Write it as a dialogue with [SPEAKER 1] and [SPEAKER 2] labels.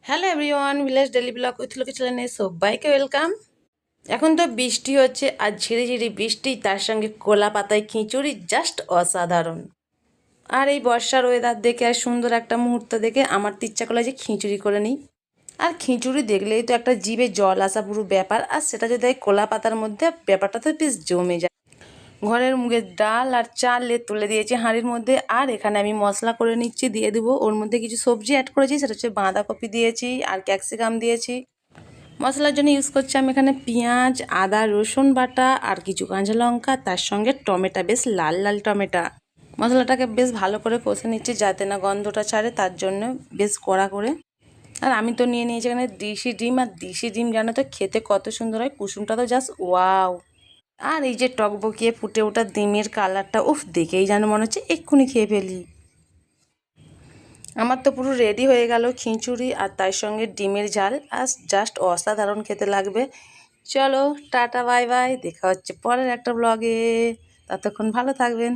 [SPEAKER 1] Hello everyone, village daily blog with লোকে চ্যানেলে সবাইকে ওয়েলকাম। এখন তো বৃষ্টি হচ্ছে আর ঝিরিঝিরি বৃষ্টি, তার সঙ্গে কলা পাতায় খিচুড়ি, জাস্ট অসাধারণ। আর এই বর্ষার ওয়েদার দেখে আর সুন্দর একটা মুহূর্ত দেখে আমার তো ইচ্ছা করলো যে খিচুড়ি করে নিই। আর খিচুড়ি দেখলেই তো একটা জিভে জল আসা পুরো ব্যাপার, আর সেটা যদি এই কলা পাতার মধ্যে, ব্যাপারটা তো বেশ জমে যায়। ঘরের মুগের ডাল আর চাল তুলে দিয়েছি হাঁড়ির মধ্যে, আর এখানে আমি মশলা করে নিচ্ছি, দিয়ে দেবো। ওর মধ্যে কিছু সবজি অ্যাড করেছি, সেটা হচ্ছে বাঁধাকপি দিয়েছি আর ক্যাপসিকাম দিয়েছি। মশলার জন্য ইউজ করছি আমি এখানে পেঁয়াজ, আদা, রসুন বাটা আর কিছু কাঁচা লঙ্কা, তার সঙ্গে টমেটো, বেশ লাল লাল টমেটো। মশলাটাকে বেশ ভালো করে কষে নিচ্ছি যাতে না গন্ধটা ছাড়ে, তার জন্য বেশ কড়া করে। আর আমি তো নিয়ে নিয়েছি এখানে দেশি ডিম, আর দেশি ডিম জানো তো খেতে কত সুন্দর হয়, কুসুমটা তো জাস্ট ওয়াও। আর এই যে টকবকিয়ে ফুটে ওঠা ডিমের কালারটা, উফ, দেখেই যেন মনে হচ্ছে এক্ষুনি খেয়ে ফেলি। আমার তো পুরো রেডি হয়ে গেল খিচুড়ি, আর তার সঙ্গে ডিমের ঝাল, আর জাস্ট অসাধারণ খেতে লাগবে। চলো টাটা, বাই বাই, দেখা হচ্ছে পরের একটা ব্লগে। ততক্ষণ ভালো থাকবেন।